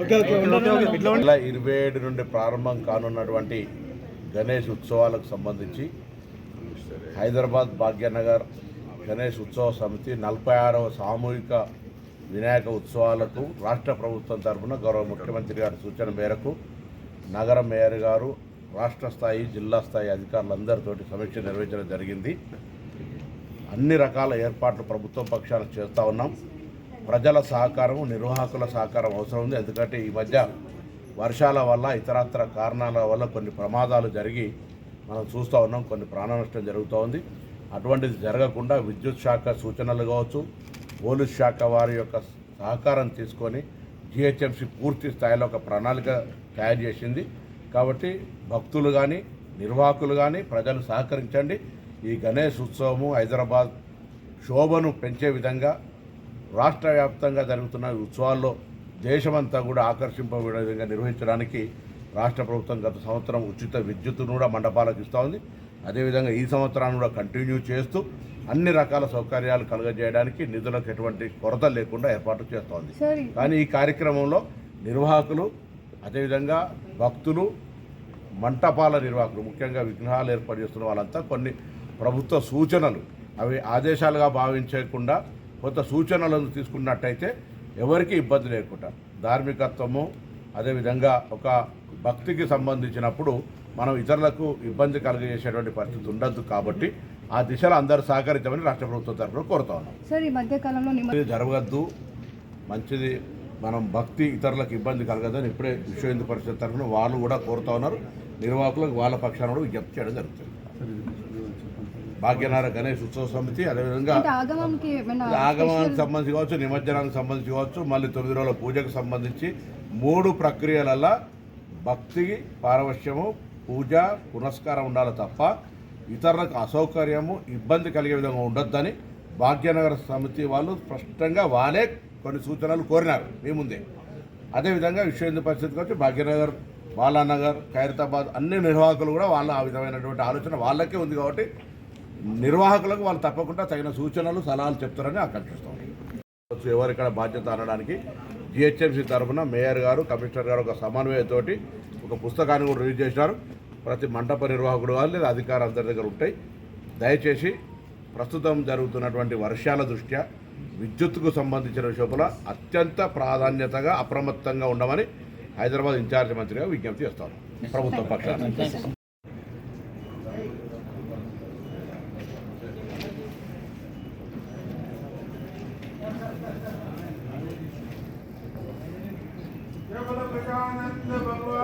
2027 నుండి ప్రారంభం కానున్నటువంటి గణేష్ ఉత్సవాలకు సంబంధించి హైదరాబాద్ భాగ్యనగర్ గణేష్ ఉత్సవ సమితి 46వ సామూహిక వినాయక ఉత్సవాలకు రాష్ట్ర ప్రభుత్వం తరఫున గౌరవ ముఖ్యమంత్రి గారి సూచన మేరకు నగర మేయర్ గారు రాష్ట్ర స్థాయి జిల్లా స్థాయి అధికారులందరితోటి సమీక్ష నిర్వహించడం జరిగింది. అన్ని రకాల ఏర్పాట్లు ప్రభుత్వం పక్షాన చేస్తూ ఉన్నాం. ప్రజల సహకారం, నిర్వాహకుల సహకారం అవసరం ఉంది. ఎందుకంటే ఈ మధ్య వర్షాల వల్ల ఇతరత్ర కారణాల వల్ల కొన్ని ప్రమాదాలు జరిగి మనం చూస్తూ ఉన్నాం, కొన్ని ప్రాణ నష్టం జరుగుతూ ఉంది. అటువంటిది జరగకుండా విద్యుత్ శాఖ సూచనలు కావచ్చు, పోలీస్ శాఖ వారి యొక్క సహకారం తీసుకొని జిహెచ్ఎంసీ పూర్తి స్థాయిలో ఒక ప్రణాళిక తయారు చేసింది. కాబట్టి భక్తులు కానీ నిర్వాహకులు కానీ ప్రజలు సహకరించండి. ఈ గణేష్ ఉత్సవము హైదరాబాద్ శోభను పెంచే విధంగా రాష్ట్ర వ్యాప్తంగా జరుగుతున్న ఉత్సవాల్లో దేశమంతా కూడా ఆకర్షింపబడే విధంగా నిర్వహించడానికి రాష్ట్ర ప్రభుత్వం గత సంవత్సరం ఉచిత విద్యుత్తును కూడా మండపాలకు ఇస్తూ ఉంది. అదేవిధంగా ఈ సంవత్సరాన్ని కూడా కంటిన్యూ చేస్తూ అన్ని రకాల సౌకర్యాలు కలుగజేయడానికి నిధులకు ఎటువంటి కొరత లేకుండా ఏర్పాటు చేస్తోంది. కానీ ఈ కార్యక్రమంలో నిర్వాహకులు, అదేవిధంగా భక్తులు, మంటపాల నిర్వాహకులు, ముఖ్యంగా విగ్రహాలు ఏర్పాటు చేస్తున్న వాళ్ళంతా కొన్ని ప్రభుత్వ సూచనలు, అవి ఆదేశాలుగా భావించకుండా కొంత సూచనలను తీసుకున్నట్టయితే ఎవరికి ఇబ్బంది లేకుండా ధార్మికత్వము, అదేవిధంగా ఒక భక్తికి సంబంధించినప్పుడు మనం ఇతరులకు ఇబ్బంది కలిగజేసేటువంటి పరిస్థితి ఉండద్దు. కాబట్టి ఆ దిశలో అందరూ సహకరించమని రాష్ట్ర ప్రభుత్వం తరఫున కోరుతా ఉన్నాం. సార్, ఈ మధ్యకాలంలో జరగద్దు, మంచిది, మనం భక్తి ఇతరులకు ఇబ్బంది కలగదని ఇప్పుడే విశ్వ హిందూ పరిషత్ తరఫున వాళ్ళు కూడా కోరుతా ఉన్నారు. నిర్వాహకులకు వాళ్ళ పక్షాన కూడా విజ్ఞప్తి చేయడం జరుగుతుంది. భాగ్యనగర్ గణేష్ ఉత్సవ సమితి, అదేవిధంగా ఆగమానికి సంబంధించి కావచ్చు, నిమజ్జనానికి సంబంధించి కావచ్చు, మళ్ళీ 9 రోజుల పూజకు సంబంధించి 3 ప్రక్రియలలో భక్తి, పారవశ్యము, పూజ, పునస్కారం ఉండాలి తప్ప ఇతరులకు అసౌకర్యము, ఇబ్బంది కలిగే విధంగా ఉండొద్దని భాగ్యనగర్ సమితి వాళ్ళు స్పష్టంగా వాళ్ళే కొన్ని సూచనలు కోరినారు మీ ముందే. అదేవిధంగా విశ్వ హిందూ పరిషత్ కావచ్చు, భాగ్యనగర్, బాలానగర్, ఖైరతాబాద్ అన్ని నిర్వాహకులు కూడా వాళ్ళ ఆ విధమైనటువంటి ఆలోచన వాళ్ళకే ఉంది. కాబట్టి నిర్వాహకులకు వాళ్ళు తప్పకుండా తగిన సూచనలు, సలహాలు చెప్తారని ఆకాంక్షిస్తాం. ఎవరిక్కడ బాధ్యత అనడానికి జిహెచ్ఎంసీ తరఫున మేయర్ గారు, కమిషనర్ గారు ఒక సమన్వయంతోటి ఒక పుస్తకాన్ని కూడా రిలీజ్ చేసినారు. ప్రతి మండప నిర్వాహకుడు వాళ్ళు లేదా అధికారులు అందరి దగ్గర ఉంటాయి. దయచేసి ప్రస్తుతం జరుగుతున్నటువంటి వర్షాల దృష్ట్యా విద్యుత్తుకు సంబంధించిన విషయంలో అత్యంత ప్రాధాన్యతగా అప్రమత్తంగా ఉండమని హైదరాబాద్ ఇన్ఛార్జ్ మంత్రిగా విజ్ఞప్తి చేస్తాను ప్రభుత్వ పక్షాన. भगवान